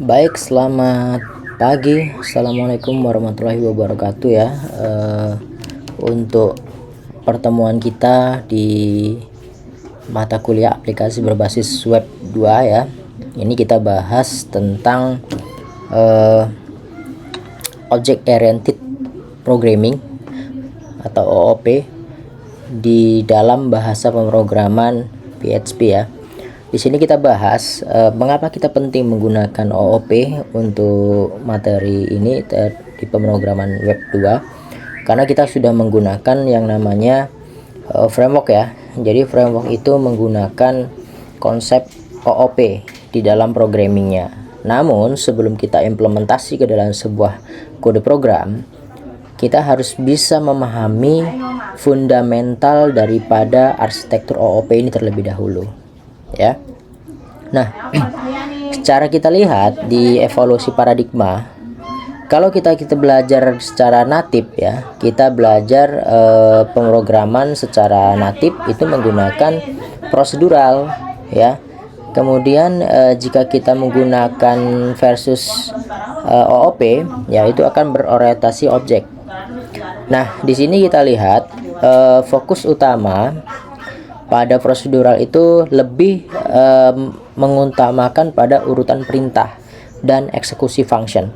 Baik, selamat pagi. Assalamualaikum warahmatullahi wabarakatuh ya. Untuk pertemuan kita di mata kuliah aplikasi berbasis web 2 ya. Ini kita bahas tentang Object Oriented Programming atau OOP di dalam bahasa pemrograman PHP ya. Di sini kita bahas mengapa kita penting menggunakan OOP untuk materi ini di pemrograman web 2, karena kita sudah menggunakan yang namanya framework ya. Jadi framework itu menggunakan konsep OOP di dalam programmingnya. Namun sebelum kita implementasi ke dalam sebuah kode program, kita harus bisa memahami fundamental daripada arsitektur OOP ini terlebih dahulu ya. Nah, secara kita lihat di evolusi paradigma, kalau kita belajar secara natif ya, kita belajar pemrograman secara natif itu menggunakan prosedural ya. Kemudian jika kita menggunakan versus OOP ya, itu akan berorientasi objek. Nah, di sini kita lihat fokus utama pada prosedural itu lebih mengutamakan pada urutan perintah dan eksekusi function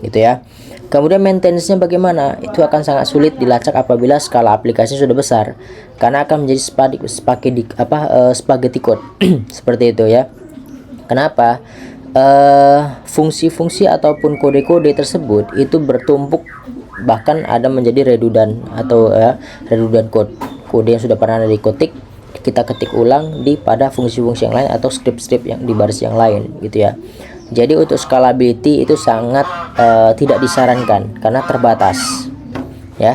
gitu ya. Kemudian maintenance-nya bagaimana? Itu akan sangat sulit dilacak apabila skala aplikasi sudah besar, karena akan menjadi spaghetti code seperti itu ya. Kenapa? Fungsi-fungsi ataupun kode-kode tersebut itu bertumpuk, bahkan ada menjadi redundant atau redundant kode yang sudah pernah diketik, kita ketik ulang pada fungsi-fungsi yang lain atau script-script yang di baris yang lain gitu ya. Jadi untuk scalability itu sangat tidak disarankan karena terbatas ya.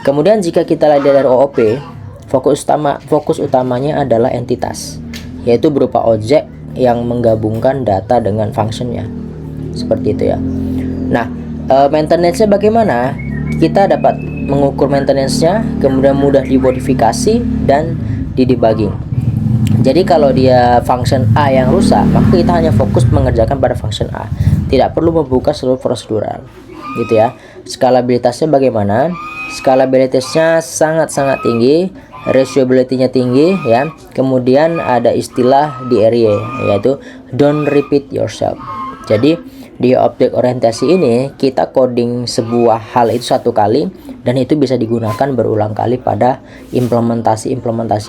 Kemudian jika kita lihat dari OOP, fokus utamanya adalah entitas, yaitu berupa objek yang menggabungkan data dengan functionnya seperti itu ya. Nah, maintenance-nya bagaimana? Kita dapat mengukur maintenance-nya, kemudian mudah dimodifikasi dan di debugging. Jadi kalau dia function A yang rusak, maka kita hanya fokus mengerjakan pada function A, tidak perlu membuka seluruh prosedural gitu ya. Scalabilitasnya bagaimana? Scalabilitasnya sangat-sangat tinggi, reusability-nya tinggi ya. Kemudian ada istilah di area, yaitu don't repeat yourself. Jadi di objek orientasi ini kita coding sebuah hal itu satu kali, dan itu bisa digunakan berulang kali pada implementasi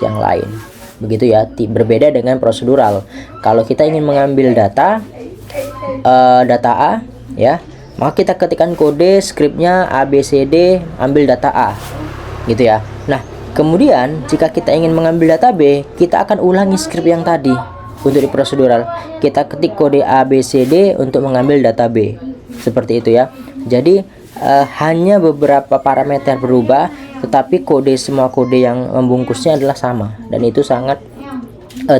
yang lain begitu ya. Berbeda dengan prosedural. Kalau kita ingin mengambil data A ya, maka kita ketikkan kode scriptnya ABCD, ambil data A gitu ya. Nah, kemudian jika kita ingin mengambil data B, kita akan ulangi script yang tadi. Untuk di prosedural kita ketik kode ABCD untuk mengambil data B seperti itu ya. Jadi hanya beberapa parameter berubah, tetapi semua kode yang membungkusnya adalah sama, dan itu sangat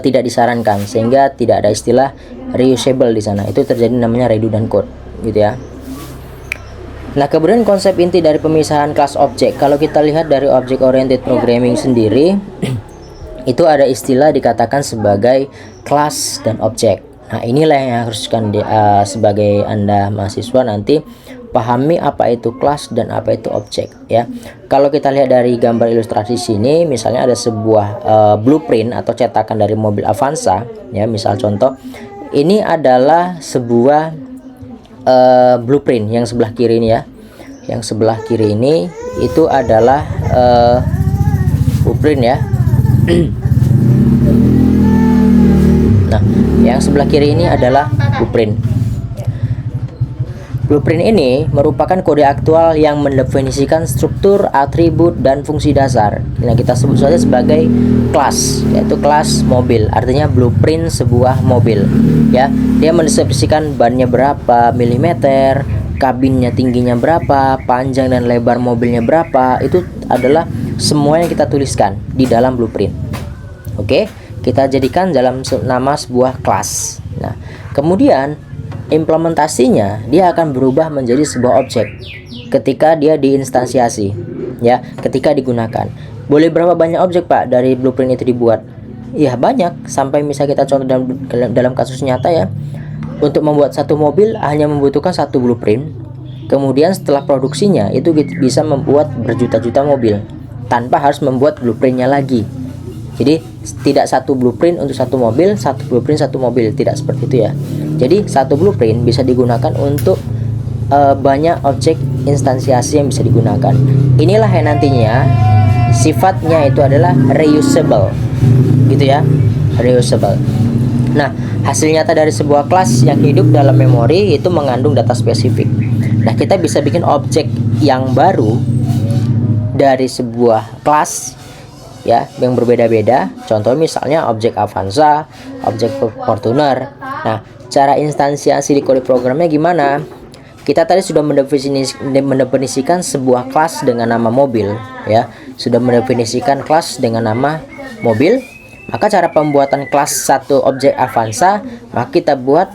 tidak disarankan, sehingga tidak ada istilah reusable di sana. Itu terjadi namanya redundant code gitu ya. Nah, kemudian konsep inti dari pemisahan kelas objek, kalau kita lihat dari object oriented programming sendiri itu ada istilah dikatakan sebagai kelas dan objek. Nah, inilah yang harus sebagai Anda mahasiswa nanti pahami apa itu kelas dan apa itu objek ya. Kalau kita lihat dari gambar ilustrasi sini, misalnya ada sebuah blueprint atau cetakan dari mobil Avanza ya, misal contoh ini adalah sebuah blueprint yang sebelah kiri ini ya. Yang sebelah kiri ini itu adalah blueprint ya. Nah, yang sebelah kiri ini adalah blueprint. Blueprint ini merupakan kode aktual yang mendefinisikan struktur, atribut, dan fungsi dasar. Nah, kita sebut saja sebagai kelas, yaitu kelas mobil. Artinya blueprint sebuah mobil. Ya, dia mendeskripsikan bannya berapa milimeter, kabinnya tingginya berapa, panjang dan lebar mobilnya berapa. Itu adalah semua yang kita tuliskan di dalam blueprint. Oke, kita jadikan dalam nama sebuah kelas. Nah, kemudian implementasinya dia akan berubah menjadi sebuah objek ketika dia diinstansiasi ya, ketika digunakan. Boleh berapa banyak objek Pak dari blueprint itu dibuat? Ya banyak, sampai misalnya kita contoh dalam kasus nyata ya, untuk membuat satu mobil hanya membutuhkan satu blueprint. Kemudian setelah produksinya itu bisa membuat berjuta-juta mobil tanpa harus membuat blueprintnya lagi. Jadi tidak satu blueprint untuk satu mobil, satu blueprint satu mobil, tidak seperti itu ya. Jadi satu blueprint bisa digunakan untuk banyak objek instansiasi yang bisa digunakan. Inilah yang nantinya sifatnya itu adalah reusable, gitu ya, reusable. Nah, hasil nyata dari sebuah kelas yang hidup dalam memori itu mengandung data spesifik. Nah, kita bisa bikin objek yang baru dari sebuah kelas ya yang berbeda-beda. Contoh misalnya objek Avanza, objek Fortuner. Nah, cara instansiasi di kode programnya gimana? Kita tadi sudah mendefinisikan sebuah kelas dengan nama mobil ya. Sudah mendefinisikan kelas dengan nama mobil. Maka cara pembuatan kelas satu objek Avanza, maka kita buat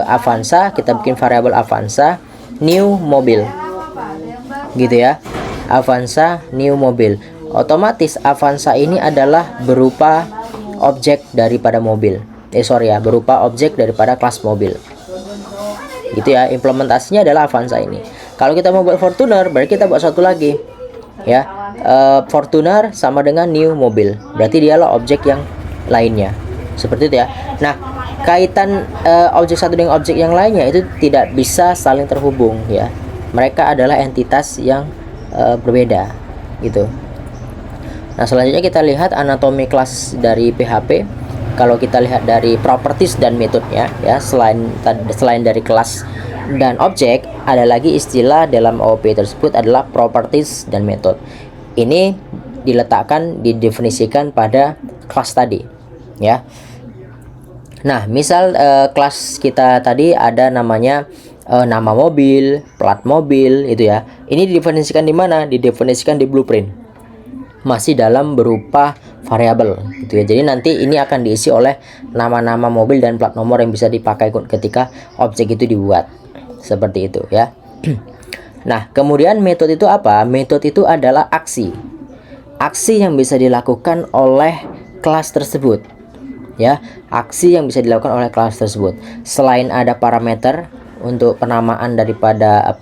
Avanza, kita bikin variabel Avanza new mobil. Gitu ya. Avanza new mobil. Otomatis Avanza ini adalah berupa objek daripada mobil. Berupa objek daripada kelas mobil. Gitu ya, implementasinya adalah Avanza ini. Kalau kita mau buat Fortuner, berarti kita buat satu lagi ya. Fortuner sama dengan new mobil, berarti dialah objek yang lainnya, seperti itu ya. Nah, kaitan objek satu dengan objek yang lainnya itu tidak bisa saling terhubung ya. Mereka adalah entitas yang berbeda gitu. Nah, selanjutnya kita lihat anatomi kelas dari PHP. Kalau kita lihat dari properties dan metodenya ya, selain dari kelas dan objek, ada lagi istilah dalam OOP tersebut adalah properties dan method. Ini didefinisikan pada kelas tadi ya. Nah, misal kelas kita tadi ada namanya nama mobil, plat mobil itu ya. Ini didefinisikan di mana? Didefinisikan di blueprint. Masih dalam berupa variabel gitu ya. Jadi nanti ini akan diisi oleh nama-nama mobil dan plat nomor yang bisa dipakai ketika objek itu dibuat. Seperti itu ya. Nah, kemudian metode itu apa? Metode itu adalah aksi. Aksi yang bisa dilakukan oleh kelas tersebut. Ya, aksi yang bisa dilakukan oleh kelas tersebut. Selain ada parameter untuk penamaan daripada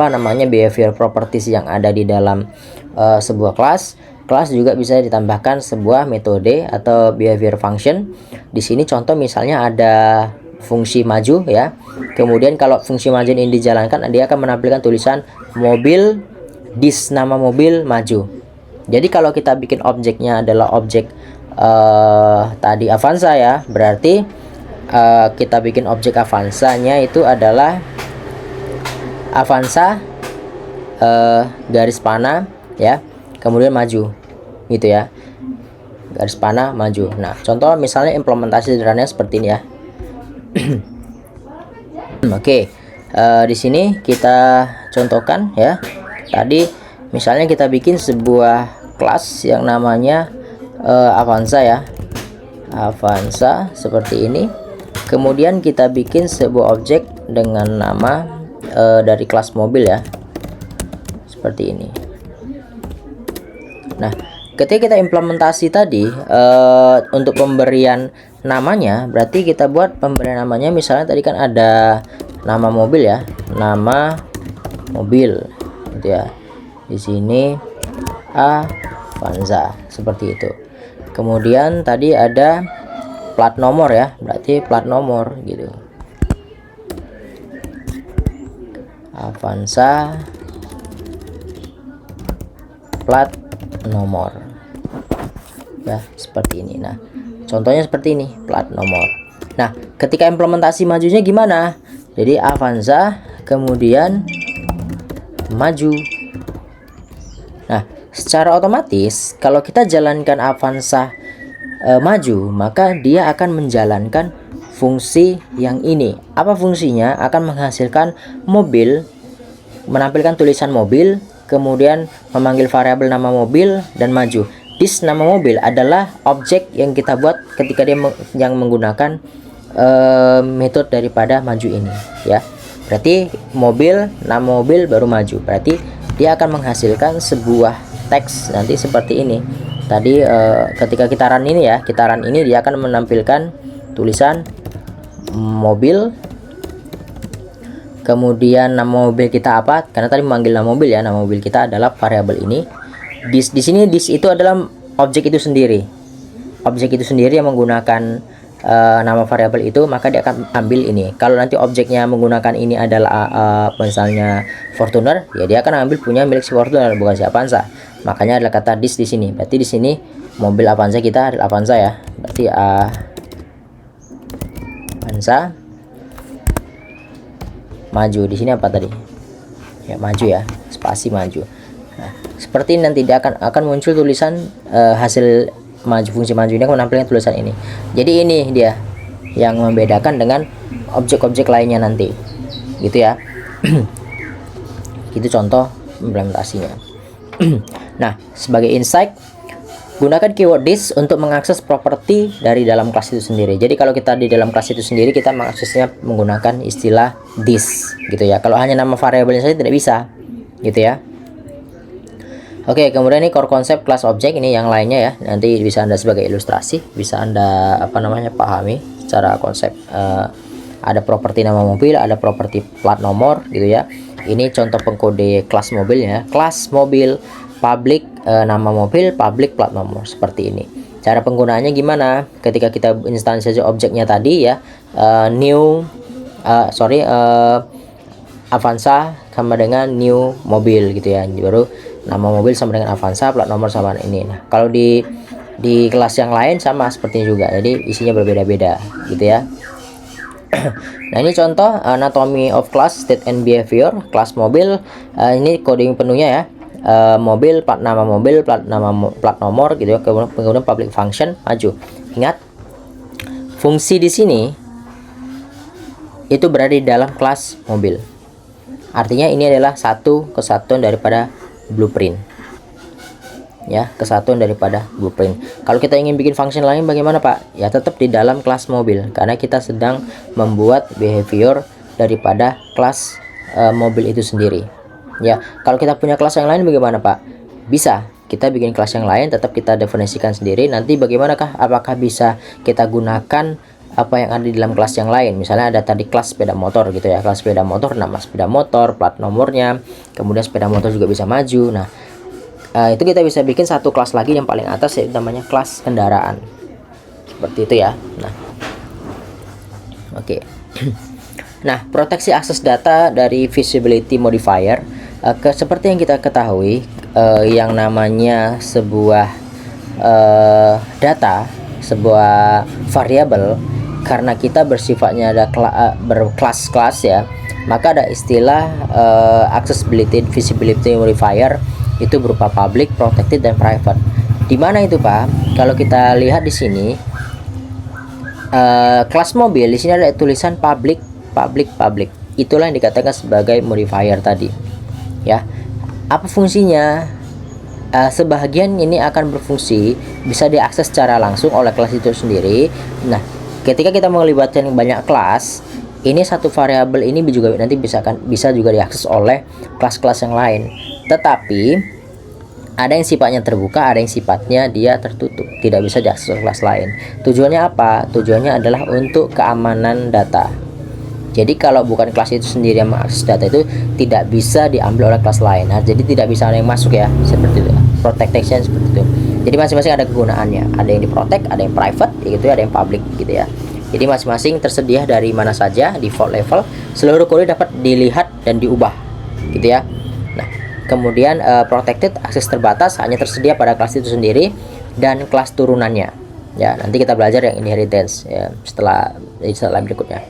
behavior properties yang ada di dalam sebuah kelas juga bisa ditambahkan sebuah metode atau behavior function. Di sini contoh misalnya ada fungsi maju ya. Kemudian kalau fungsi maju ini dijalankan, dia akan menampilkan tulisan mobil nama mobil maju. Jadi kalau kita bikin objeknya adalah objek tadi Avanza ya, berarti kita bikin objek Avanza-nya itu adalah Avanza garis panah ya, kemudian maju gitu ya, garis panah maju. Nah, contoh misalnya implementasi sederhananya seperti ini ya. Oke, di sini kita contohkan ya. Tadi misalnya kita bikin sebuah kelas yang namanya Avanza ya, Avanza seperti ini. Kemudian kita bikin sebuah objek dengan nama dari kelas mobil ya, seperti ini. Nah, ketika kita implementasi tadi untuk pemberian namanya, berarti kita buat pemberian namanya. Misalnya tadi kan ada nama mobil ya, nama mobil gitu ya. Di sini Avanza seperti itu. Kemudian tadi ada plat nomor ya, berarti plat nomor gitu. Avanza plat nomor ya, seperti ini. Nah, contohnya seperti ini, plat nomor. Nah, ketika implementasi majunya gimana? Jadi Avanza kemudian maju. Nah, secara otomatis kalau kita jalankan Avanza maju, maka dia akan menjalankan fungsi yang ini. Apa fungsinya? Akan menghasilkan mobil, menampilkan tulisan mobil, kemudian memanggil variabel nama mobil dan maju. This nama mobil adalah objek yang kita buat ketika dia yang menggunakan metode daripada maju ini ya. Berarti mobil, nama mobil baru maju. Berarti dia akan menghasilkan sebuah teks nanti seperti ini. Tadi ketika kita run ini ya, dia akan menampilkan tulisan mobil Kemudian nama mobil kita apa? Karena tadi memanggil nama mobil ya, nama mobil kita adalah variabel ini. Di sini this itu adalah objek itu sendiri. Objek itu sendiri yang menggunakan nama variabel itu, maka dia akan ambil ini. Kalau nanti objeknya menggunakan ini adalah misalnya Fortuner, ya dia akan ambil punya milik si Fortuner, bukan si Avanza. Makanya adalah kata this di sini. Berarti di sini mobil Avanza kita adalah Avanza ya. Berarti Avanza maju. Di sini apa tadi? Ya maju ya, spasi maju. Nah, seperti ini nanti dia akan muncul tulisan hasil maju, fungsi maju ini akan menampilkan tulisan ini. Jadi ini dia yang membedakan dengan objek-objek lainnya nanti, gitu ya. Itu contoh implementasinya. Nah, sebagai insight, gunakan keyword this untuk mengakses properti dari dalam kelas itu sendiri. Jadi kalau kita di dalam kelas itu sendiri, kita mengaksesnya menggunakan istilah this, gitu ya. Kalau hanya nama variabelnya saja tidak bisa, gitu ya. Oke, kemudian ini core konsep kelas objek, ini yang lainnya ya. Nanti bisa Anda sebagai ilustrasi, bisa Anda pahami secara konsep. Ada properti nama mobil, ada properti plat nomor, gitu ya. Ini contoh pengkode kelas mobilnya. Kelas mobil, public nama mobil, public plat nomor, seperti ini. Cara penggunaannya gimana? Ketika kita instansi saja objeknya tadi ya, Avanza sama dengan new mobil, gitu ya. Baru nama mobil sama dengan Avanza, plat nomor sama ini. Nah, kalau di kelas yang lain sama seperti ini juga. Jadi isinya berbeda-beda, gitu ya. Nah, ini contoh anatomy of class, state and behavior kelas mobil. Ini coding penuhnya ya. Mobil, plat mobil, plat nomor, gitu ya. Kemudian public function maju. Ingat, fungsi di sini itu berada di dalam kelas mobil. Artinya ini adalah satu kesatuan daripada blueprint, ya, kesatuan daripada blueprint. Kalau kita ingin bikin function lain bagaimana Pak? Ya tetap di dalam kelas mobil, karena kita sedang membuat behavior daripada kelas mobil itu sendiri. Ya, kalau kita punya kelas yang lain bagaimana Pak? Bisa, kita bikin kelas yang lain, tetap kita definisikan sendiri. Nanti bagaimanakah? Apakah bisa kita gunakan apa yang ada di dalam kelas yang lain? Misalnya ada tadi kelas sepeda motor, gitu ya. Kelas sepeda motor, nama sepeda motor, plat nomornya, kemudian sepeda motor juga bisa maju. Nah, itu kita bisa bikin satu kelas lagi yang paling atas, yaitu namanya kelas kendaraan, seperti itu ya. Nah, oke. Nah, proteksi akses data dari visibility modifier, seperti yang kita ketahui, yang namanya sebuah data, sebuah variabel, karena kita bersifatnya ada berkelas-kelas ya, maka ada istilah accessibility visibility modifier, itu berupa public, protected, dan private. Di mana itu Pak? Kalau kita lihat di sini, kelas mobil di sini ada tulisan public. Itulah yang dikatakan sebagai modifier tadi. Ya, apa fungsinya? Sebagian ini akan berfungsi bisa diakses secara langsung oleh kelas itu sendiri. Nah, ketika kita melibatkan banyak kelas, ini satu variabel ini juga nanti bisa juga diakses oleh kelas-kelas yang lain. Tetapi ada yang sifatnya terbuka, ada yang sifatnya dia tertutup, tidak bisa diakses oleh kelas lain. Tujuannya apa? Tujuannya adalah untuk keamanan data. Jadi kalau bukan kelas itu sendiri yang mengakses data, itu tidak bisa diambil oleh kelas lain. Nah, jadi tidak bisa ada yang masuk ya, seperti itu. Protection seperti itu. Jadi masing-masing ada kegunaannya. Ada yang diprotect, ada yang private, gitu ya, ada yang public, gitu ya. Jadi masing-masing tersedia dari mana saja, default level. Seluruh kode dapat dilihat dan diubah, gitu ya. Nah, kemudian protected, akses terbatas, hanya tersedia pada kelas itu sendiri dan kelas turunannya. Ya, nanti kita belajar yang inheritance ya setelah berikutnya.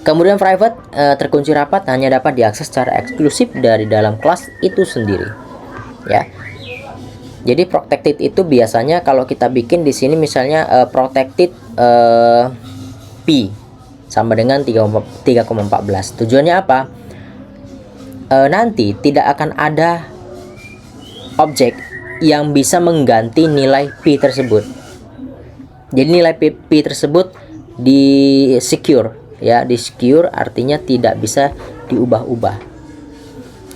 Kemudian private, terkunci rapat, hanya dapat diakses secara eksklusif dari dalam kelas itu sendiri. Ya. Jadi protected itu biasanya kalau kita bikin di sini misalnya protected P sama dengan 3,14. Tujuannya apa? Nanti tidak akan ada objek yang bisa mengganti nilai P tersebut. Jadi nilai P tersebut di secure ya, di secure artinya tidak bisa diubah-ubah.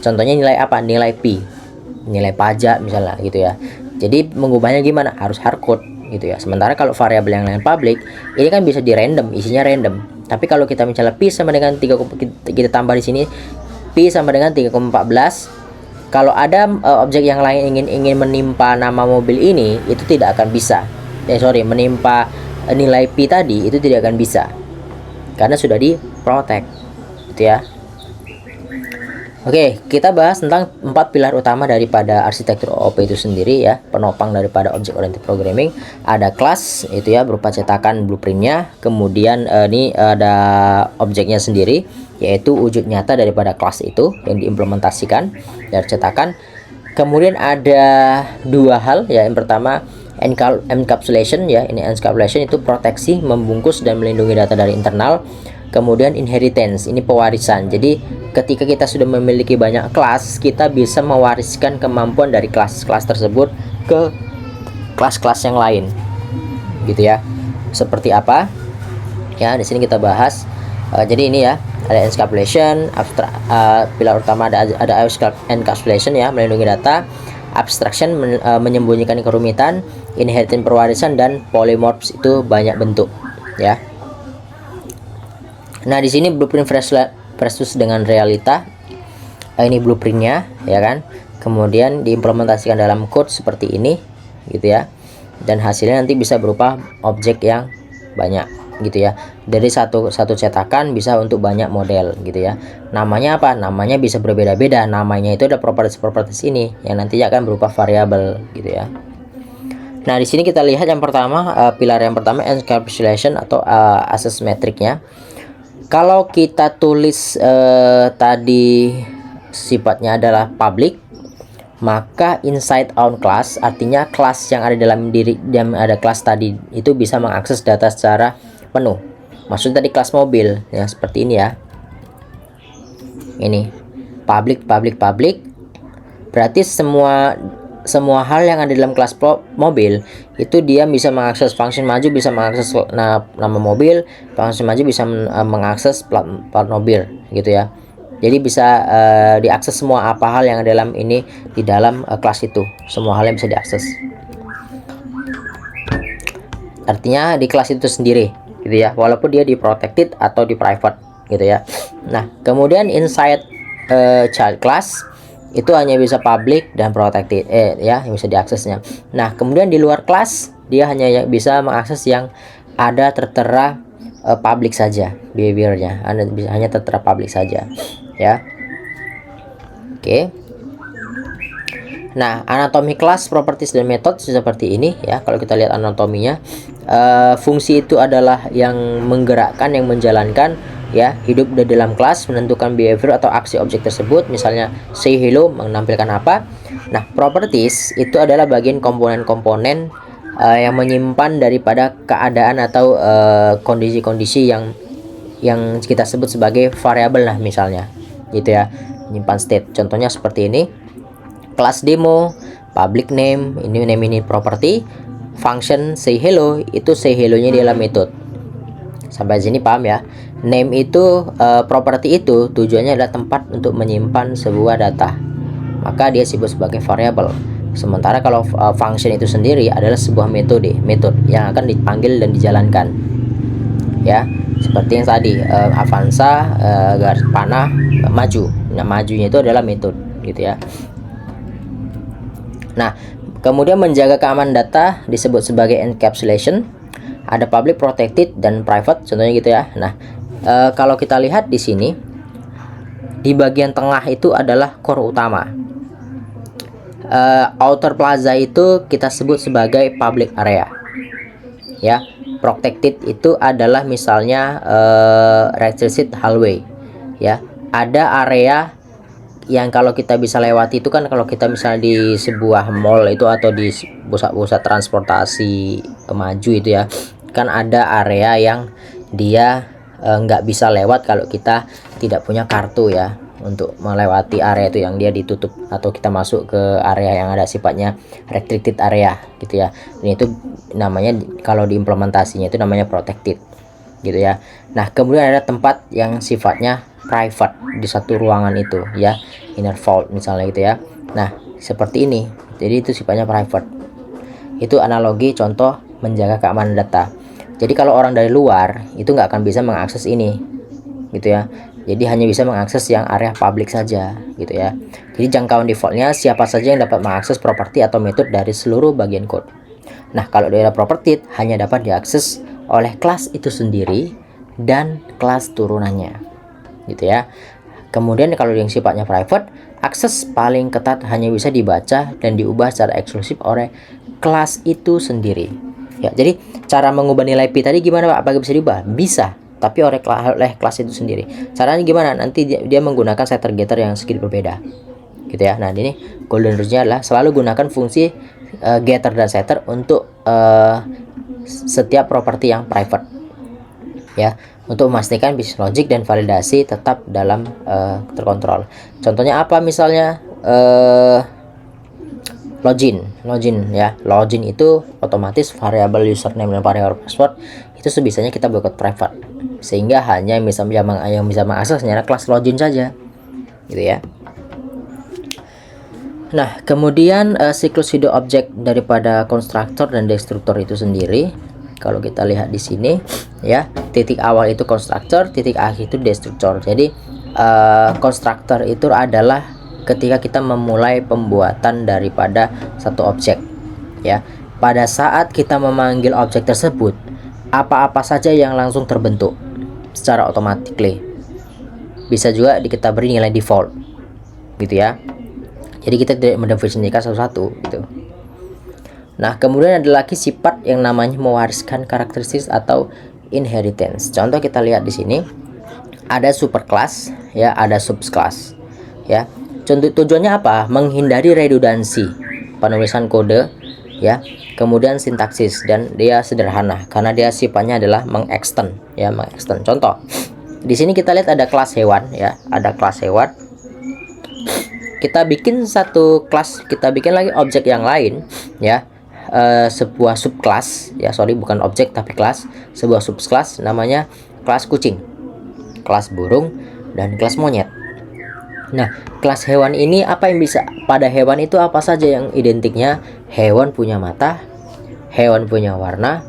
Contohnya nilai apa? Nilai P, nilai pajak misalnya, gitu ya. Jadi mengubahnya gimana? Harus hardcode, gitu ya. Sementara kalau variabel yang lain public, ini kan bisa di random, isinya random. Tapi kalau kita misalnya Pi sama dengan 3, kita tambah di sini Pi sama dengan 3,14. Kalau ada objek yang lain ingin menimpa nama mobil ini, itu tidak akan bisa. Menimpa nilai Pi tadi itu tidak akan bisa. Karena sudah di protect. Gitu ya. Oke, kita bahas tentang 4 pilar utama daripada arsitektur OOP itu sendiri ya, penopang daripada object oriented programming. Ada kelas itu ya, berupa cetakan blueprintnya. Kemudian ini ada objeknya sendiri, yaitu wujud nyata daripada kelas itu yang diimplementasikan dari cetakan. Kemudian ada dua hal ya, yang pertama encapsulation ya, ini encapsulation itu proteksi, membungkus dan melindungi data dari internal. Kemudian inheritance, ini pewarisan. Jadi ketika kita sudah memiliki banyak kelas, kita bisa mewariskan kemampuan dari kelas-kelas tersebut ke kelas-kelas yang lain. Gitu ya. Seperti apa? Ya, di sini kita bahas. Jadi ini ya, ada encapsulation, pilar utama ada encapsulation ya, melindungi data, abstraction menyembunyikan kerumitan, inheritance pewarisan, dan polymorphs itu banyak bentuk ya. Nah, di sini blueprint versus dengan realita. Ini blueprintnya ya kan. Kemudian diimplementasikan dalam code seperti ini gitu ya. Dan hasilnya nanti bisa berupa objek yang banyak gitu ya. Dari satu cetakan bisa untuk banyak model gitu ya. Namanya apa? Namanya bisa berbeda-beda. Namanya itu ada properties ini yang nantinya akan berupa variabel gitu ya. Nah, di sini kita lihat yang pertama, pilar yang pertama encapsulation atau access metricnya. Kalau kita tulis tadi sifatnya adalah public, maka inside on class, artinya kelas yang ada dalam diri yang ada kelas tadi itu bisa mengakses data secara penuh. Maksudnya tadi kelas mobil ya, seperti ini ya. Ini public. Berarti semua hal yang ada dalam kelas mobil itu dia bisa mengakses function maju, bisa mengakses nama mobil, function maju bisa mengakses plat mobil gitu ya. Jadi bisa diakses semua apa hal yang ada dalam ini di dalam kelas itu, semua hal yang bisa diakses. Artinya di kelas itu sendiri gitu ya, walaupun dia di protected atau di private gitu ya. Nah, kemudian inside child class itu hanya bisa public dan protected ya, yang bisa diaksesnya. Nah, kemudian di luar kelas dia hanya bisa mengakses yang ada tertera public saja, behaviornya hanya tertera public saja ya. Oke. Nah, anatomi kelas, properties dan method seperti ini ya. Kalau kita lihat anatominya, fungsi itu adalah yang menggerakkan, yang menjalankan ya, hidup di dalam kelas, menentukan behavior atau aksi objek tersebut, misalnya say hello menampilkan apa. Nah, properties itu adalah bagian komponen-komponen yang menyimpan daripada keadaan atau kondisi-kondisi yang kita sebut sebagai variabel lah misalnya gitu ya, menyimpan state. Contohnya seperti ini, kelas demo, public name, ini property, function say hello, itu say hello-nya di dalam method. Sampai sini paham ya? Name itu property itu tujuannya adalah tempat untuk menyimpan sebuah data, maka dia disebut sebagai variabel. Sementara kalau function itu sendiri adalah sebuah metode yang akan dipanggil dan dijalankan ya, seperti yang tadi Avanza garis panah maju. Nah, majunya itu adalah metode gitu ya. Nah, kemudian menjaga keamanan data disebut sebagai encapsulation. Ada public, protected, dan private contohnya gitu ya. Nah, kalau kita lihat di sini di bagian tengah itu adalah core utama. Outer plaza itu kita sebut sebagai public area ya. Protected itu adalah misalnya restricted hallway ya. Ada area yang kalau kita bisa lewati itu kan, kalau kita misalnya di sebuah mall itu atau di pusat transportasi maju itu ya, kan ada area yang dia nggak bisa lewat kalau kita tidak punya kartu ya, untuk melewati area itu yang dia ditutup, atau kita masuk ke area yang ada sifatnya restricted area gitu ya. Ini itu namanya, kalau diimplementasinya itu namanya protected gitu ya. Nah, kemudian ada tempat yang sifatnya private di satu ruangan itu ya, inner vault misalnya gitu ya. Nah, seperti ini, jadi itu sifatnya private. Itu analogi contoh menjaga keamanan data. Jadi kalau orang dari luar itu nggak akan bisa mengakses ini, gitu ya. Jadi hanya bisa mengakses yang area public saja, gitu ya. Jadi jangkauan defaultnya siapa saja yang dapat mengakses properti atau metode dari seluruh bagian code. Nah, kalau daerah property hanya dapat diakses oleh kelas itu sendiri dan kelas turunannya, gitu ya. Kemudian kalau yang sifatnya private, akses paling ketat hanya bisa dibaca dan diubah secara eksklusif oleh kelas itu sendiri. Ya, jadi cara mengubah nilai pi tadi gimana Pak? Apakah bisa diubah? Bisa, tapi oleh kelas itu sendiri. Caranya gimana? Nanti dia menggunakan setter getter yang sedikit berbeda, gitu ya. Nah, ini golden rule-nya adalah selalu gunakan fungsi getter dan setter untuk setiap properti yang private, ya, untuk memastikan bisnis logic dan validasi tetap dalam terkontrol. Contohnya apa? Misalnya login ya. Login itu otomatis variabel username dan variabel password itu sebisanya kita buat private, sehingga hanya yang bisa mengakses hanya kelas login saja, gitu ya. Nah, kemudian siklus hidup objek daripada konstruktor dan destruktor itu sendiri, kalau kita lihat di sini ya, titik awal itu konstruktor, titik akhir itu destruktor. Jadi konstruktor itu adalah ketika kita memulai pembuatan daripada satu objek, ya. Pada saat kita memanggil objek tersebut, apa-apa saja yang langsung terbentuk secara otomatis. Bisa juga kita beri nilai default, gitu ya. Jadi kita tidak mendefinisikan satu-satu, gitu. Nah, kemudian ada lagi sifat yang namanya mewariskan karakteristik atau inheritance. Contoh kita lihat di sini ada superclass, ya, ada subclass, ya. Contoh tujuannya apa? Menghindari redundansi penulisan kode, ya. Kemudian sintaksis, dan dia sederhana karena dia sifatnya adalah mengextend, ya, mengextend. Contoh di sini kita lihat ada kelas hewan, ya, ada kelas hewan. Kita bikin satu kelas, kita bikin lagi objek yang lain, ya, sebuah subclass, ya, sorry, bukan objek tapi kelas, sebuah subclass namanya kelas kucing, kelas burung, dan kelas monyet. Nah, kelas hewan ini apa yang bisa? Pada hewan itu apa saja yang identiknya? Hewan punya mata, hewan punya warna,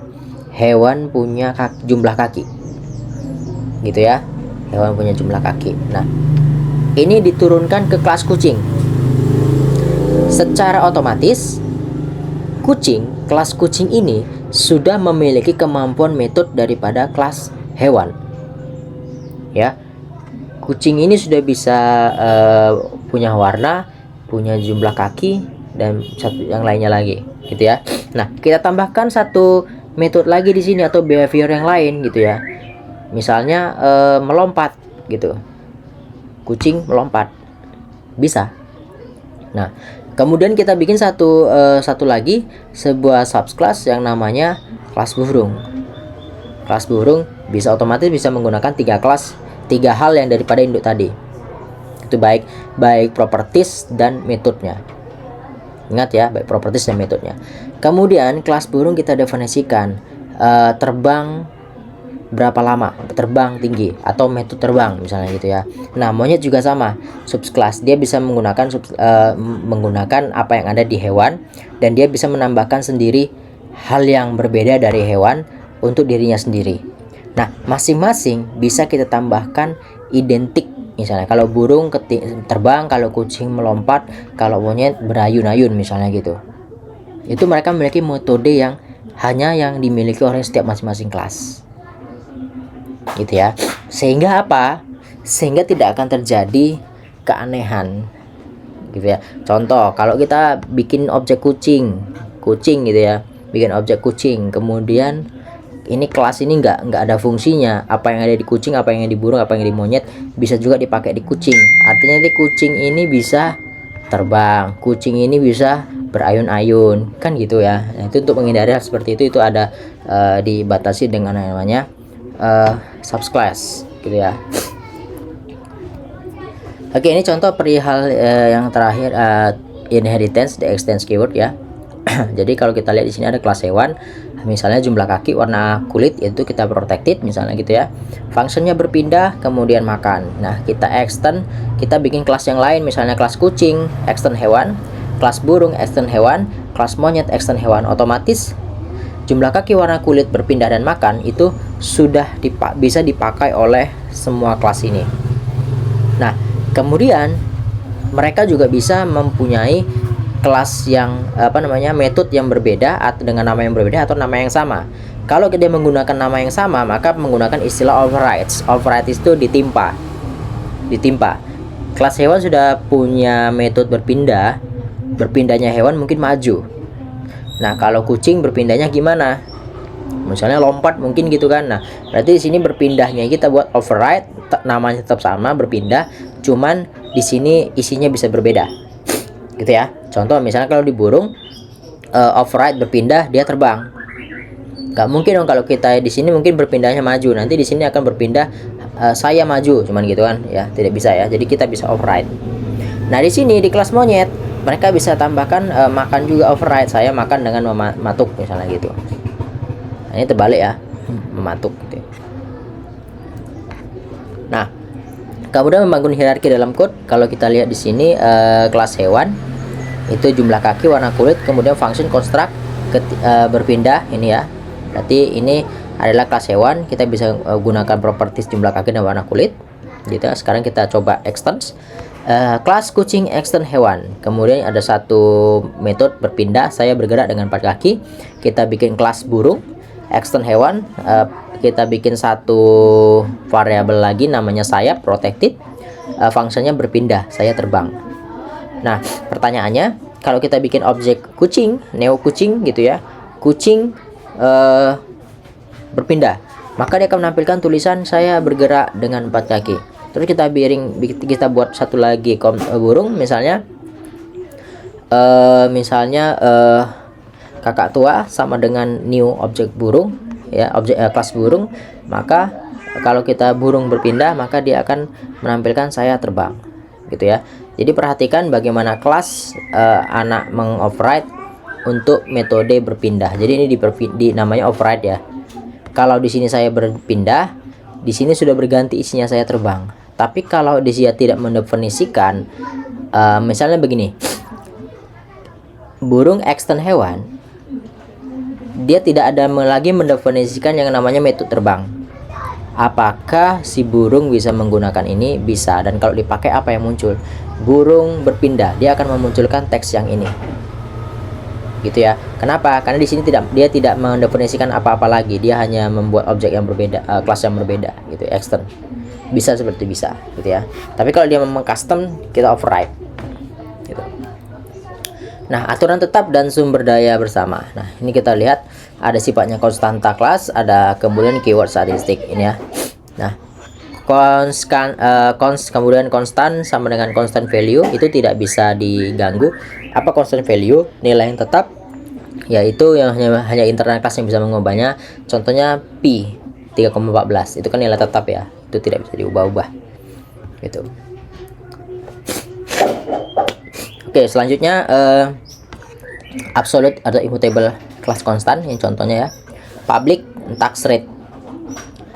hewan punya jumlah kaki, gitu ya. Hewan punya jumlah kaki. Nah, ini diturunkan ke kelas kucing. Secara otomatis kelas kucing ini sudah memiliki kemampuan metode daripada kelas hewan, ya. Kucing ini sudah bisa punya warna, punya jumlah kaki, dan satu yang lainnya lagi, gitu ya. Nah, kita tambahkan satu metode lagi di sini atau behavior yang lain, gitu ya. Misalnya melompat, gitu. Kucing melompat, bisa. Nah, kemudian kita bikin satu lagi sebuah subclass yang namanya kelas burung. Kelas burung bisa otomatis bisa menggunakan tiga hal yang daripada induk tadi. Itu baik properties dan metodenya. Ingat ya, baik properties dan metodenya. Kemudian kelas burung kita definisikan terbang berapa lama, terbang tinggi, atau metode terbang misalnya, gitu ya. Nah, monyet juga sama, subclass. Dia bisa menggunakan apa yang ada di hewan, dan dia bisa menambahkan sendiri hal yang berbeda dari hewan untuk dirinya sendiri. Nah, masing-masing bisa kita tambahkan identik. Misalnya kalau burung terbang, kalau kucing melompat, kalau monyet berayun-ayun misalnya, gitu. Itu mereka memiliki metode yang hanya yang dimiliki oleh setiap masing-masing kelas, gitu ya. Sehingga apa? Sehingga tidak akan terjadi keanehan, gitu ya. Contoh, kalau kita bikin objek kucing, gitu ya. Bikin objek kucing, kemudian ini kelas ini nggak ada fungsinya. Apa yang ada di kucing, apa yang ada di burung, apa yang ada di monyet bisa juga dipakai di kucing. Artinya nanti kucing ini bisa terbang, kucing ini bisa berayun-ayun, kan gitu ya. Nah, itu untuk menghindari hal seperti itu ada dibatasi dengan namanya subclass, gitu ya. Oke, ini contoh perihal yang terakhir, inheritance, the extends keyword, ya. Jadi kalau kita lihat di sini ada kelas hewan, misalnya jumlah kaki, warna kulit, itu kita protected misalnya, gitu ya. Fungsinya berpindah, kemudian makan. Nah, kita extend, kita bikin kelas yang lain, misalnya kelas kucing, extend hewan, kelas burung, extend hewan, kelas monyet, extend hewan. Otomatis jumlah kaki warna kulit berpindah dan makan itu sudah bisa dipakai oleh semua kelas ini. Nah, kemudian mereka juga bisa mempunyai kelas yang metode yang berbeda atau dengan nama yang berbeda atau nama yang sama. Kalau dia menggunakan nama yang sama, maka menggunakan istilah overrides. Overrides itu ditimpa. Kelas hewan sudah punya metode berpindah. Berpindahnya hewan mungkin maju. Nah, kalau kucing berpindahnya gimana? Misalnya lompat mungkin gitu kan. Nah, berarti di sini berpindahnya kita buat override, namanya tetap sama berpindah, cuman di sini isinya bisa berbeda. Gitu ya. Contoh misalnya kalau di burung override berpindah dia terbang. Gak mungkin dong kalau kita di sini mungkin berpindahnya maju. Nanti di sini akan berpindah saya maju, cuman gitu kan ya. Tidak bisa ya. Jadi kita bisa override. Nah, di sini di kelas monyet mereka bisa tambahkan makan juga override. Saya makan dengan mematuk misalnya gitu. Nah, ini terbalik ya, mematuk gitu. Nah, kemudian membangun hierarki dalam code. Kalau kita lihat di sini kelas hewan itu jumlah kaki, warna kulit, kemudian function construct berpindah ini ya. Berarti ini adalah kelas hewan. Kita bisa gunakan properties jumlah kaki dan warna kulit gitu. Sekarang kita coba extend. Kelas kucing extend hewan. Kemudian ada satu metode berpindah, saya bergerak dengan 4 kaki. Kita bikin kelas burung extend hewan. Kita bikin satu variabel lagi namanya sayap protected. Fungsinya berpindah, saya terbang. Nah, pertanyaannya kalau kita bikin objek kucing, neo kucing gitu ya, kucing berpindah, maka dia akan menampilkan tulisan saya bergerak dengan 4 kaki. Terus kita buat satu lagi burung misalnya kakak tua sama dengan new objek burung ya, objek kelas burung. Maka kalau kita burung berpindah, maka dia akan menampilkan saya terbang gitu ya. Jadi perhatikan bagaimana kelas anak mengoverride untuk metode berpindah. Jadi ini namanya override ya. Kalau di sini saya berpindah, di sini sudah berganti isinya saya terbang. Tapi kalau dia tidak mendefinisikan, misalnya begini, burung extend hewan, dia tidak ada lagi mendefinisikan yang namanya metode terbang. Apakah si burung bisa menggunakan ini? Bisa. Dan kalau dipakai apa yang muncul? Burung berpindah, dia akan memunculkan teks yang ini. Gitu ya. Kenapa? Karena di sini dia tidak mendefinisikan apa-apa lagi. Dia hanya membuat objek yang berbeda, kelas yang berbeda gitu, extend. Bisa seperti bisa gitu ya. Tapi kalau dia memang custom, kita override gitu. Nah, aturan tetap dan sumber daya bersama. Nah, ini kita lihat ada sifatnya konstanta kelas, ada kemudian keyword statistik ini ya. Nah, kemudian konstan sama dengan constant value itu tidak bisa diganggu. Apa constant value? Nilai yang tetap, yaitu yang hanya internal kelas yang bisa mengubahnya. Contohnya pi 3,14 itu kan nilai tetap ya, itu tidak bisa diubah-ubah gitu. Oke, selanjutnya absolute atau immutable kelas konstan, yang contohnya ya public tax rate.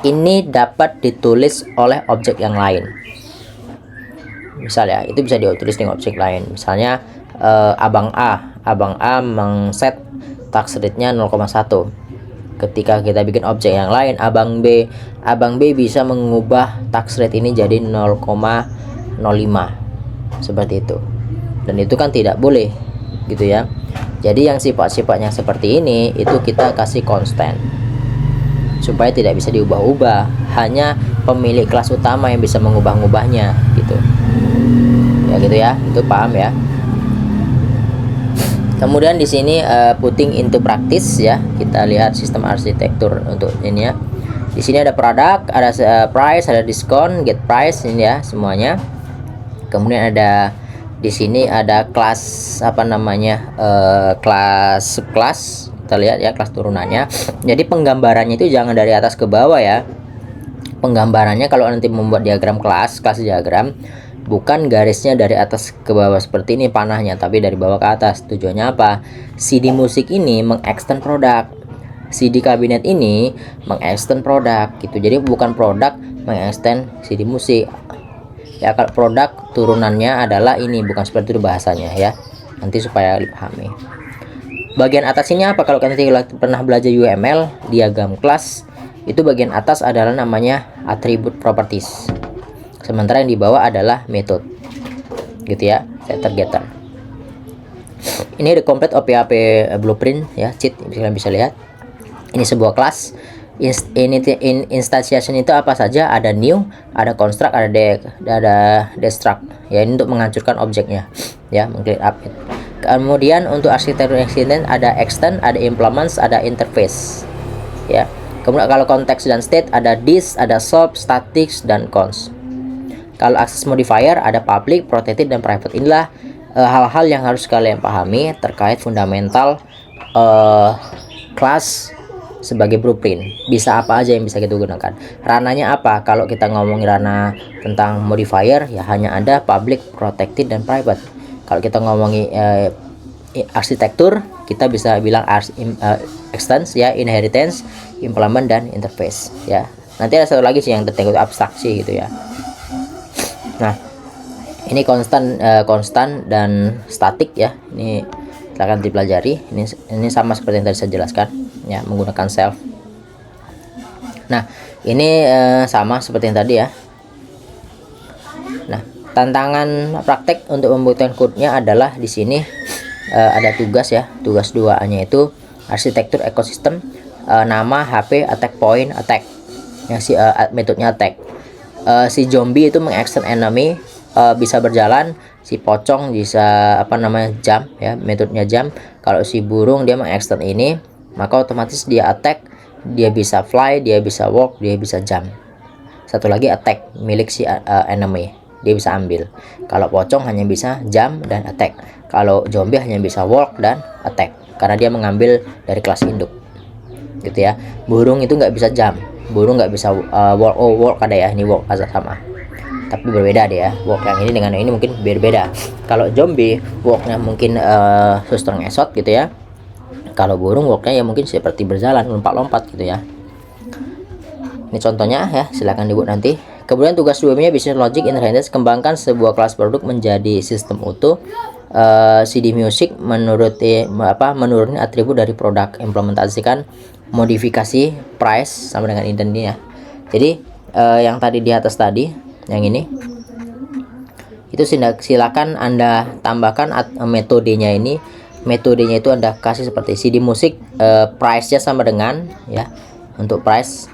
Ini dapat ditulis oleh objek yang lain. Misalnya itu bisa ditulis dengan objek lain. Misalnya abang A mengset tax rate-nya 0,1. Ketika kita bikin objek yang lain abang B bisa mengubah tax rate ini jadi 0,05 seperti itu. Dan itu kan tidak boleh gitu ya. Jadi yang sifat-sifatnya seperti ini itu kita kasih constant supaya tidak bisa diubah-ubah. Hanya pemilik kelas utama yang bisa mengubah-ubahnya gitu. Ya gitu ya, itu paham ya. Kemudian di sini putting into practice ya. Kita lihat sistem arsitektur untuk ini ya. Di sini ada product, ada price, ada diskon, get price ini ya semuanya. Kemudian ada di sini ada kelas kelas subkelas. Kita lihat ya kelas turunannya. Jadi penggambarannya itu jangan dari atas ke bawah ya. Penggambarannya kalau nanti membuat diagram kelas diagram, bukan garisnya dari atas ke bawah seperti ini panahnya, tapi dari bawah ke atas. Tujuannya apa? CD musik ini mengextend produk, CD kabinet ini mengextend produk gitu. Jadi bukan produk mengextend CD musik ya. Kalau produk turunannya adalah ini, bukan seperti itu bahasanya ya, nanti supaya dipahami. Bagian atas ini apa? Kalau kalian pernah belajar UML, diagram kelas, itu bagian atas adalah namanya attribute properties. Sementara yang di bawah adalah method. Gitu ya, setter getter. Ini the complete OPAP blueprint ya, cheat kalian bisa lihat. Ini sebuah kelas. Instantiation itu apa saja? Ada new, ada construct, ada destruct. Ya, ini untuk menghancurkan objeknya. Ya, meng-clear up. Kemudian untuk arsitektur extend ada extend, ada implements, ada interface. Ya. Kemudian kalau konteks dan state ada this, ada solve, statics dan cons. Kalau access modifier ada public, protected dan private. Inilah hal-hal yang harus kalian pahami terkait fundamental kelas sebagai blueprint. Bisa apa aja yang bisa kita gunakan. Rananya apa? Kalau kita ngomongin rana tentang modifier ya hanya ada public, protected dan private. Kalau kita ngomongin arsitektur, kita bisa bilang extends ya, inheritance, implement dan interface ya. Nanti ada satu lagi sih yang detail abstraksi gitu ya. Nah, ini konstan dan statik ya. Ini silakan dipelajari. Ini sama seperti yang tadi saya jelaskan ya, menggunakan self. Nah, ini sama seperti yang tadi ya. Nah, tantangan praktek untuk membuktikan code-nya adalah di sini ada tugas ya. Tugas 2-nya itu arsitektur ekosistem, nama, HP, attack point, attack. Yang metodenya attack. Si zombie itu mengextend enemy, bisa berjalan. Si pocong bisa jump ya, metodenya jump. Kalau si burung dia mengextend ini, maka otomatis dia attack, dia bisa fly, dia bisa walk, dia bisa jump. Satu lagi attack milik si enemy, dia bisa ambil. Kalau pocong hanya bisa jump dan attack. Kalau zombie hanya bisa walk dan attack karena dia mengambil dari kelas induk. Gitu ya. Burung itu nggak bisa jump, burung nggak bisa walk. Walk ada ya, ini walk azab sama. Tapi berbeda deh ya, walk yang ini dengan yang ini mungkin berbeda. Kalau zombie walknya mungkin suster ngesot gitu ya. Kalau burung walknya ya mungkin seperti berjalan, lompat-lompat gitu ya. Ini contohnya ya, silahkan dibuat nanti. Kemudian tugas 2-nya business logic inheritance, kembangkan sebuah kelas produk menjadi sistem utuh. CD music menurunin atribut dari produk, implementasikan modifikasi price sama dengan ini ya. Jadi yang tadi di atas tadi, yang ini itu silakan Anda tambahkan metodenya ini. Metodenya itu Anda kasih seperti CD musik, price-nya sama dengan ya. Untuk price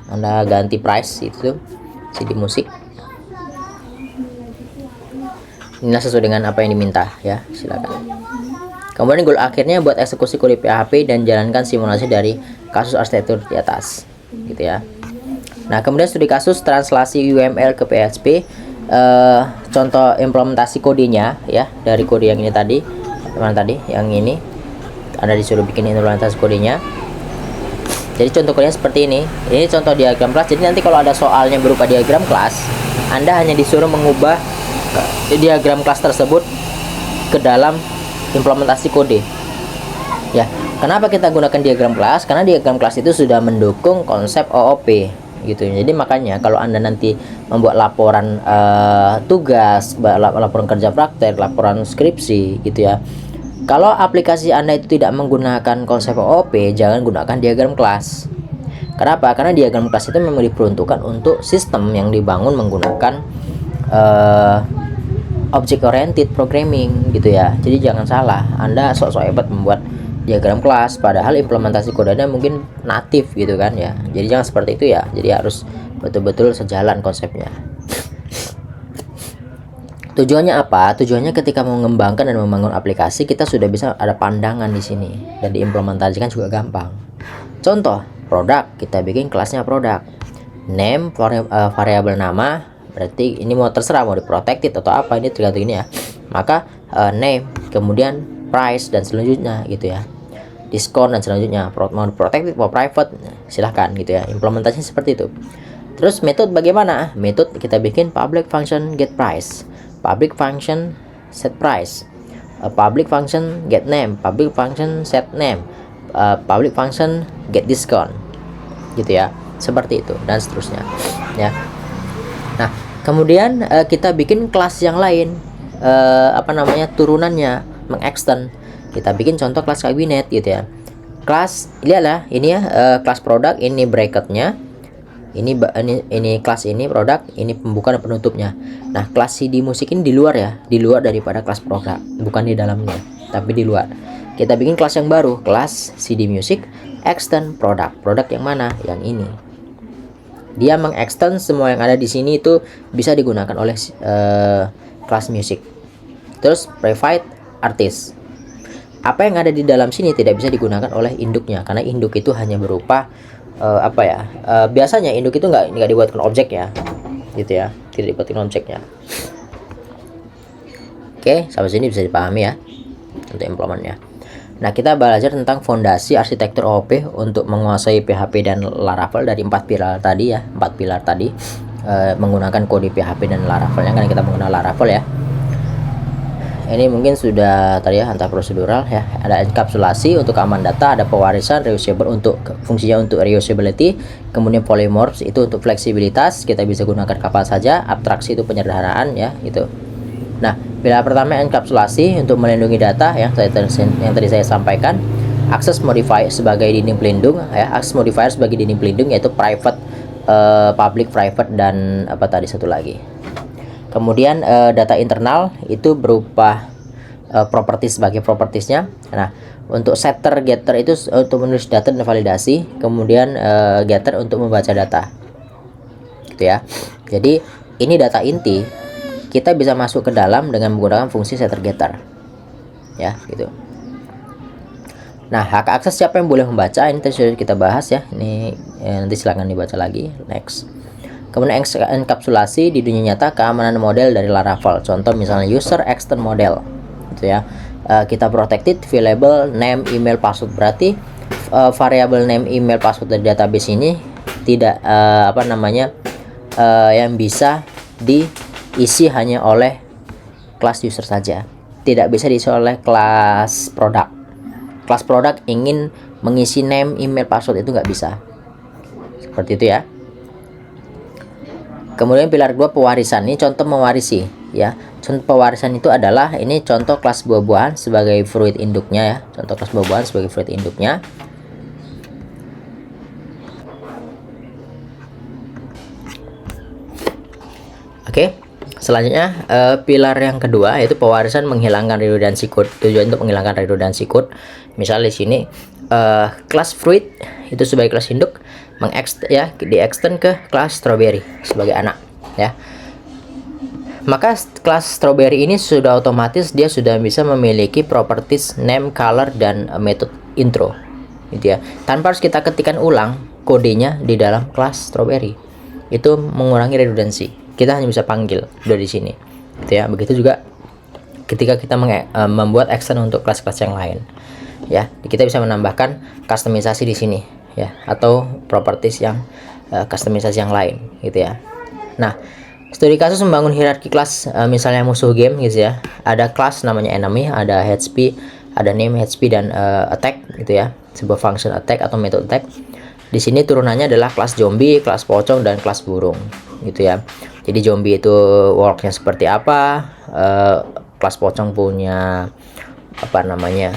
Anda ganti price itu CD musik. Inilah sesuai dengan apa yang diminta ya, silakan. Kemudian goal akhirnya buat eksekusi kode PHP dan jalankan simulasi dari kasus arsitektur di atas gitu ya. Nah, kemudian studi kasus translasi UML ke PHP, contoh implementasi kodenya ya, dari kode yang ini tadi, yang ini Anda disuruh bikin implementasi kodenya. Jadi contoh kodenya seperti ini. Ini contoh diagram kelas. Jadi nanti kalau ada soalnya berupa diagram kelas, Anda hanya disuruh mengubah diagram kelas tersebut ke dalam implementasi kode ya. Kenapa kita gunakan diagram kelas? Karena diagram kelas itu sudah mendukung konsep OOP gitu. Jadi makanya kalau Anda nanti membuat laporan tugas, laporan kerja praktek, laporan skripsi gitu ya, kalau aplikasi Anda itu tidak menggunakan konsep OOP, jangan gunakan diagram kelas. Kenapa? Karena diagram kelas itu memang diperuntukkan untuk sistem yang dibangun menggunakan object oriented programming gitu ya. Jadi jangan salah, Anda sok-sok hebat membuat diagram kelas padahal implementasi kodenya mungkin natif gitu kan ya. Jadi jangan seperti itu ya. Jadi harus betul-betul sejalan konsepnya. Tujuannya apa? Tujuannya ketika mengembangkan dan membangun aplikasi, kita sudah bisa ada pandangan di sini dan diimplementasikan juga gampang. Contoh, produk, kita bikin kelasnya produk. Name, variabel nama, berarti ini mau terserah mau di protected atau apa, ini tergantung ini ya. Maka name, kemudian price dan selanjutnya gitu ya. Diskon dan selanjutnya, mau protected mau private, silahkan gitu ya. Implementasinya seperti itu. Terus metode bagaimana? Metode kita bikin public function get price, public function set price, public function get name, public function set name, public function get discount gitu ya. Seperti itu dan seterusnya ya. Nah, kemudian kita bikin kelas yang lain, turunannya, mengextend. kita bikin contoh kelas kabinet gitu ya. Kelas lihatlah ini ya, kelas produk, ini bracketnya, ini kelas, ini produk, ini pembuka dan penutupnya. Nah, kelas CD musik ini di luar ya, di luar daripada kelas produk, bukan di dalamnya tapi di luar. Kita bikin kelas yang baru, kelas CD music extend produk. Produk yang mana? Yang ini. Dia mengextend semua yang ada di sini itu bisa digunakan oleh kelas music. Terus private artist, apa yang ada di dalam sini tidak bisa digunakan oleh induknya, karena induk itu hanya berupa biasanya induk itu nggak dibuatkan objek ya, gitu ya, tidak dibuatkan objeknya. Oke, sampai sini bisa dipahami ya untuk implementnya. Nah, kita belajar tentang fondasi arsitektur OOP untuk menguasai PHP dan Laravel dari 4 pilar tadi ya, 4 pilar tadi, menggunakan kode PHP dan Laravelnya, karena kita menggunakan Laravel ya. Ini mungkin sudah tadi ya, antar prosedural ya. Ada enkapsulasi untuk keamanan data, ada pewarisan, reusable untuk fungsinya untuk reusability, kemudian polymorphs itu untuk fleksibilitas, kita bisa gunakan kapan saja, abstraksi itu penyederhanaan ya gitu. Nah, pilar pertama enkapsulasi untuk melindungi data yang tadi saya sampaikan. Akses modifier sebagai dinding pelindung ya, akses modifier sebagai dinding pelindung yaitu private, public, private, dan apa tadi satu lagi. Kemudian data internal itu berupa properties sebagai propertiesnya. Nah, untuk setter getter itu untuk menulis data dan validasi, kemudian getter untuk membaca data, gitu ya. Jadi ini data inti, kita bisa masuk ke dalam dengan menggunakan fungsi setter getter, ya, gitu. Nah, hak akses siapa yang boleh membaca ini sudah kita bahas ya. Ini nanti silakan dibaca lagi. Next. Kemudian enkapsulasi di dunia nyata keamanan model dari Laravel. Contoh misalnya user extend model, gitu ya. Kita protected variable name, email, password. Berarti variable name, email, password dari database ini tidak yang bisa diisi hanya oleh kelas user saja. Tidak bisa diisi oleh kelas produk. Kelas produk ingin mengisi name, email, password itu nggak bisa. Seperti itu ya. Kemudian pilar 2 pewarisan, ini contoh mewarisi ya. Contoh pewarisan itu adalah ini contoh kelas buah-buahan sebagai fruit induknya ya. Contoh kelas buah-buahan sebagai fruit induknya. Oke. Selanjutnya pilar yang kedua yaitu pewarisan menghilangkan redundancy code. Tujuan untuk menghilangkan redundancy code. Misalnya di sini kelas fruit itu sebagai kelas induk di-extend ke kelas strawberry sebagai anak ya. Maka kelas strawberry ini sudah otomatis dia sudah bisa memiliki properties name, color, dan method intro gitu ya. Tanpa harus kita ketikkan ulang kodenya di dalam kelas strawberry. Itu mengurangi redundancy. Kita hanya bisa panggil dari sini gitu ya. Begitu juga ketika kita membuat extend untuk kelas-kelas yang lain ya. Kita bisa menambahkan customisasi di sini ya, atau properties yang customisasi yang lain gitu ya. Nah, studi kasus membangun hierarki kelas, misalnya musuh game gitu ya. Ada kelas namanya enemy, ada HP, ada name, HP, dan attack gitu ya. Sebuah function attack atau method attack. Di sini turunannya adalah kelas zombie, kelas pocong, dan kelas burung gitu ya. Jadi zombie itu worknya seperti apa, kelas pocong punya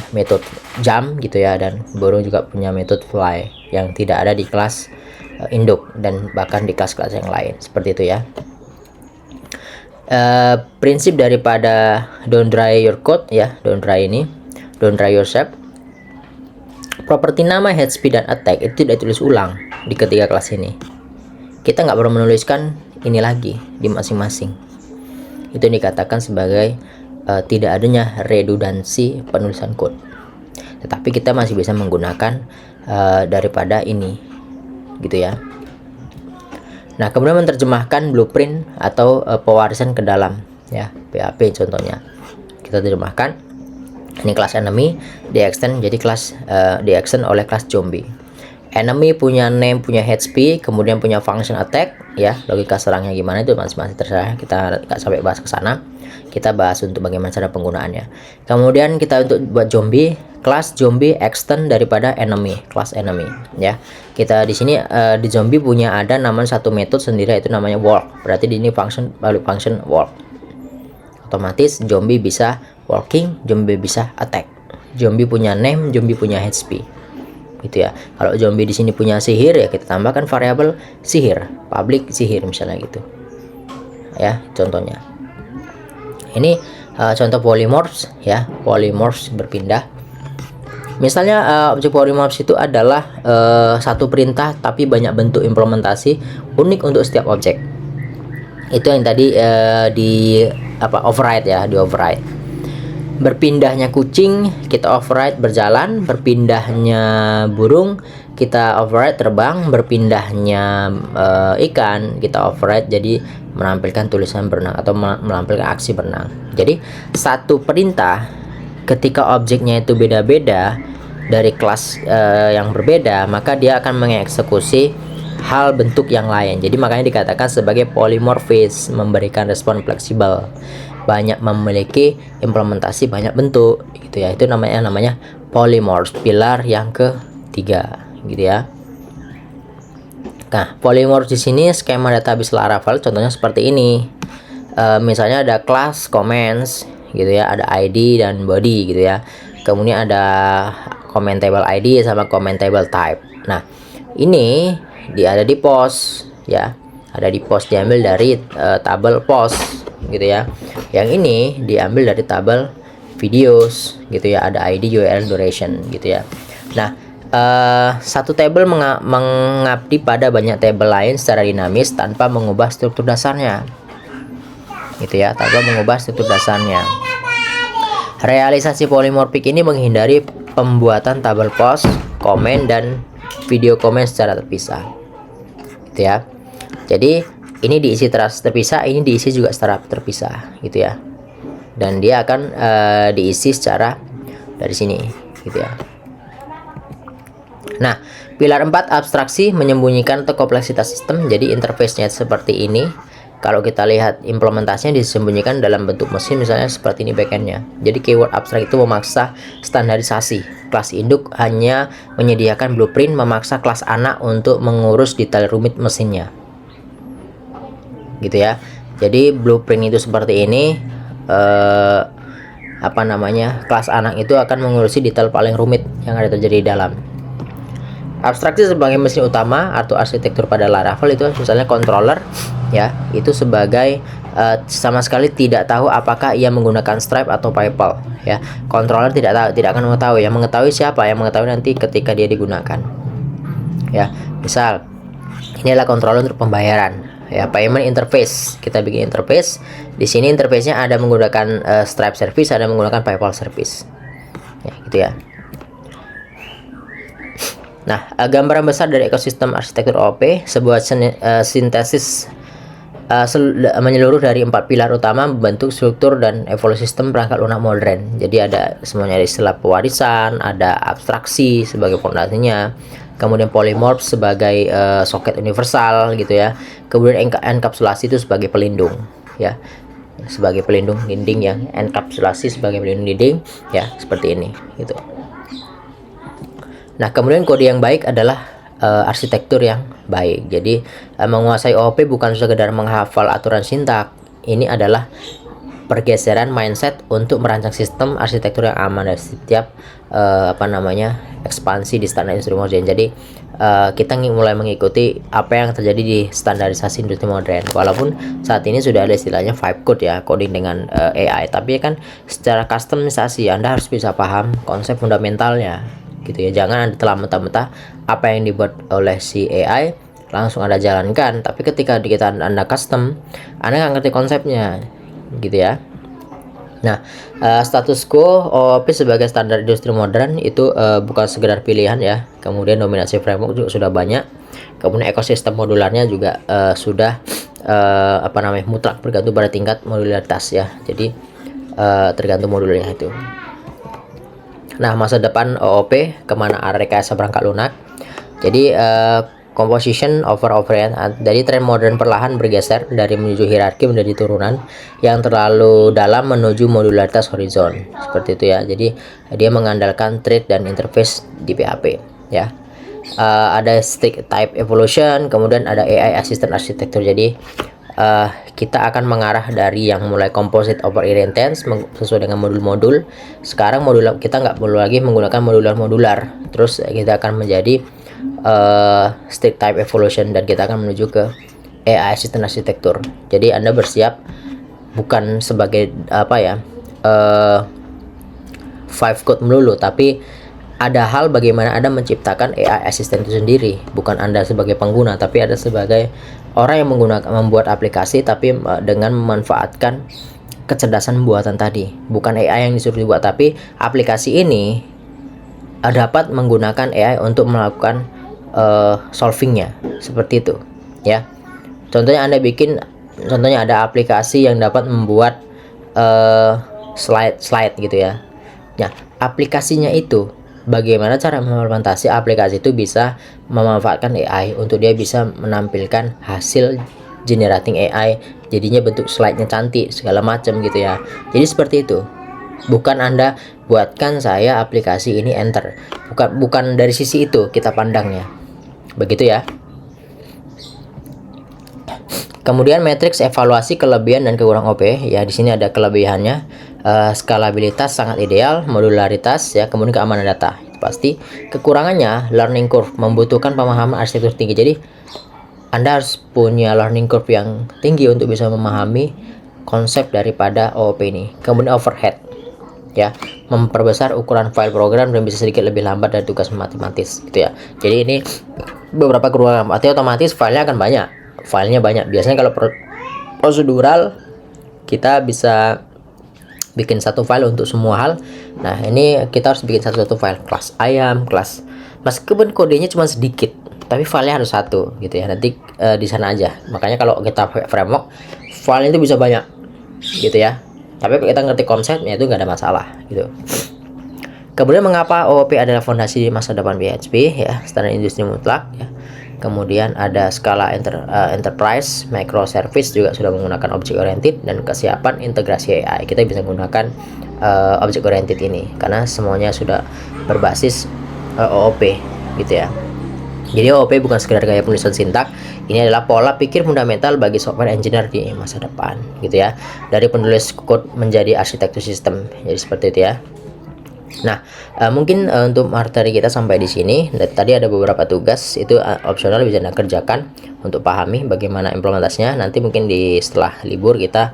metode jump gitu ya, dan burung juga punya metode fly yang tidak ada di kelas induk dan bahkan di kelas-kelas yang lain seperti itu ya. Prinsip daripada don't dry your code ya, don't dry yourself. Properti nama, HP, dan attack itu tidak ditulis ulang di ketiga kelas ini. Kita nggak perlu menuliskan ini lagi di masing-masing. Itu dikatakan sebagai tidak adanya redundansi penulisan code. Tetapi kita masih bisa menggunakan daripada ini gitu ya. Nah, kemudian menerjemahkan blueprint atau pewarisan ke dalam ya, PHP contohnya. Kita terjemahkan ini kelas enemy di-extend jadi kelas di-extend oleh kelas zombie. Enemy punya name, punya HP, kemudian punya function attack ya. Logika serangnya gimana itu masih terserah, kita nggak sampai bahas ke sana. Kita bahas untuk bagaimana cara penggunaannya. Kemudian kita untuk buat zombie, kelas zombie extend daripada enemy, kelas enemy ya. Kita di sini di zombie punya ada namanya satu metode sendiri, yaitu namanya walk. Berarti di ini function walk. Otomatis zombie bisa walking, zombie bisa attack zombie punya name, zombie punya HP, gitu ya. Kalau zombie di sini punya sihir, ya kita tambahkan variabel sihir, public sihir misalnya gitu ya. Contohnya ini contoh polymorphs ya, polymorphs berpindah. Misalnya objek polymorphs itu adalah satu perintah tapi banyak bentuk implementasi unik untuk setiap objek. Itu yang tadi di override ya, di override. Berpindahnya kucing kita override berjalan, berpindahnya burung kita override terbang, berpindahnya ikan kita override jadi menampilkan tulisan berenang atau menampilkan aksi berenang. Jadi satu perintah ketika objeknya itu beda-beda dari kelas yang berbeda, maka dia akan mengeksekusi hal bentuk yang lain. Jadi makanya dikatakan sebagai polymorphism, memberikan respon fleksibel, banyak memiliki implementasi banyak bentuk gitu ya. Itu namanya polymorph, pilar yang ketiga gitu ya. Nah, polymorph di sini skema database Laravel contohnya seperti ini. Misalnya ada class, comments gitu ya, ada ID dan body gitu ya. Kemudian ada commentable ID sama commentable type. Nah, ini ada di post ya. Ada di post, diambil dari tabel post gitu ya. Yang ini diambil dari tabel videos gitu ya. Ada ID, URL, duration gitu ya. Nah, satu tabel mengabdi pada banyak tabel lain secara dinamis tanpa mengubah struktur dasarnya gitu ya, tanpa mengubah struktur dasarnya. Realisasi polymorphic ini menghindari pembuatan tabel post, komen, dan video komen secara terpisah gitu ya. Jadi ini diisi terpisah, ini diisi juga secara terpisah gitu ya, dan dia akan diisi secara dari sini gitu ya. Nah, pilar 4 abstraksi menyembunyikan atau kompleksitas sistem. Jadi interface-nya seperti ini. Kalau kita lihat implementasinya disembunyikan dalam bentuk mesin, misalnya seperti ini backend-nya. Jadi keyword abstrak itu memaksa standarisasi. Kelas induk hanya menyediakan blueprint, memaksa kelas anak untuk mengurus detail rumit mesinnya. Gitu ya. Jadi blueprint itu seperti ini. Kelas anak itu akan mengurusi detail paling rumit yang ada terjadi di dalam. Abstraksi sebagai mesin utama atau arsitektur pada Laravel itu misalnya controller ya, itu sebagai sama sekali tidak tahu apakah ia menggunakan Stripe atau PayPal ya. Controller tidak akan mengetahui. Yang mengetahui siapa? Yang mengetahui nanti ketika dia digunakan ya. Misal ini adalah controller untuk pembayaran ya, payment interface. Kita bikin interface. Di sini interface-nya ada menggunakan Stripe service, ada menggunakan PayPal service ya, gitu ya. Nah, gambaran besar dari ekosistem arsitektur OOP, sebuah sintesis menyeluruh dari 4 pilar utama membentuk struktur dan evolusi sistem perangkat lunak modern. Jadi ada semuanya, istilah pewarisan, ada abstraksi sebagai fondasinya, kemudian polymorph sebagai soket universal gitu ya, kemudian enkapsulasi itu sebagai pelindung ya, sebagai pelindung dinding ya, enkapsulasi sebagai pelindung dinding ya, seperti ini gitu. Nah, kemudian kode yang baik adalah arsitektur yang baik. Jadi menguasai OOP bukan sekedar menghafal aturan sintak. Ini adalah pergeseran mindset untuk merancang sistem arsitektur yang aman dari setiap ekspansi di standar industri modern. Jadi kita mulai mengikuti apa yang terjadi di standarisasi industri modern. Walaupun saat ini sudah ada istilahnya vibe code ya, coding dengan AI, tapi kan secara customisasi Anda harus bisa paham konsep fundamentalnya gitu ya. Jangan telah mentah-mentah apa yang dibuat oleh si AI langsung Anda jalankan, tapi ketika Anda custom, Anda nggak ngerti konsepnya gitu ya. Nah, status quo OOP sebagai standar industri modern itu bukan sekedar pilihan ya. Kemudian dominasi framework juga sudah banyak. Kemudian ekosistem modularnya juga sudah mutlak bergantung pada tingkat modularitas ya. Jadi tergantung modulnya itu. Nah, masa depan OOP kemana arah rekayasa perangkat lunak. Jadi composition over overhead. Jadi tren modern perlahan bergeser dari menuju hierarki menjadi turunan yang terlalu dalam menuju modularitas horizon. Seperti itu ya. Jadi dia mengandalkan thread dan interface di PHP ya. Ada stick type evolution, kemudian ada AI assistant architecture. Jadi kita akan mengarah dari yang mulai composite over inheritance sesuai dengan modul-modul. Sekarang kita nggak perlu lagi menggunakan modular, terus kita akan menjadi strict type evolution, dan kita akan menuju ke AI assistant arsitektur. Jadi Anda bersiap bukan sebagai five code melulu, tapi ada hal bagaimana Anda menciptakan AI assistant itu sendiri. Bukan Anda sebagai pengguna, tapi ada sebagai orang yang membuat aplikasi, tapi dengan memanfaatkan kecerdasan buatan tadi. Bukan AI yang disuruh dibuat, tapi aplikasi ini dapat menggunakan AI untuk melakukan solvingnya, seperti itu ya. Contohnya contohnya ada aplikasi yang dapat membuat slide gitu ya. Nah, aplikasinya itu bagaimana cara mengimplementasi aplikasi itu bisa memanfaatkan AI untuk dia bisa menampilkan hasil generating AI, jadinya bentuk slide-nya cantik segala macam gitu ya. Jadi seperti itu. Bukan Anda buatkan saya aplikasi ini enter. Bukan dari sisi itu kita pandangnya. Begitu ya. Kemudian matriks evaluasi kelebihan dan kekurangan OP ya. Di sini ada kelebihannya, skalabilitas sangat ideal, modularitas ya, kemudian keamanan data itu pasti. Kekurangannya learning curve, membutuhkan pemahaman arsitektur tinggi. Jadi Anda harus punya learning curve yang tinggi untuk bisa memahami konsep daripada OOP ini. Kemudian overhead ya, memperbesar ukuran file program dan bisa sedikit lebih lambat dari tugas matematis gitu ya. Jadi ini beberapa kekurangan, artinya otomatis filenya akan banyak. Biasanya kalau prosedural kita bisa bikin satu file untuk semua hal. Nah, ini kita harus bikin satu file, kelas ayam, kelas, meskipun kodenya cuma sedikit, tapi filenya harus satu gitu ya. Nanti di sana aja. Makanya kalau kita pakai framework, file itu bisa banyak gitu ya. Tapi kalau kita ngerti konsepnya itu nggak ada masalah gitu. Kemudian mengapa OOP adalah fondasi masa depan PHP ya, standar industri mutlak ya. Kemudian ada skala enterprise, microservice juga sudah menggunakan object oriented, dan kesiapan integrasi AI. Kita bisa menggunakan object oriented ini karena semuanya sudah berbasis OOP gitu ya. Jadi OOP bukan sekedar gaya penulisan sintak, ini adalah pola pikir fundamental bagi software engineer di masa depan gitu ya. Dari penulis code menjadi arsitektur sistem. Jadi seperti itu ya. Nah, mungkin untuk materi kita sampai di sini. Tadi ada beberapa tugas itu opsional, bisa Anda kerjakan untuk pahami bagaimana implementasinya. Nanti mungkin setelah libur kita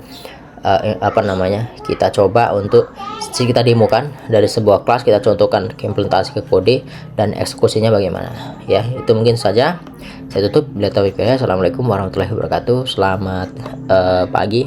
kita coba untuk kita demokan dari sebuah kelas, kita contohkan implementasi ke kode dan eksekusinya bagaimana ya. Itu mungkin saja. Saya tutup. Assalamualaikum warahmatullahi wabarakatuh. Selamat pagi.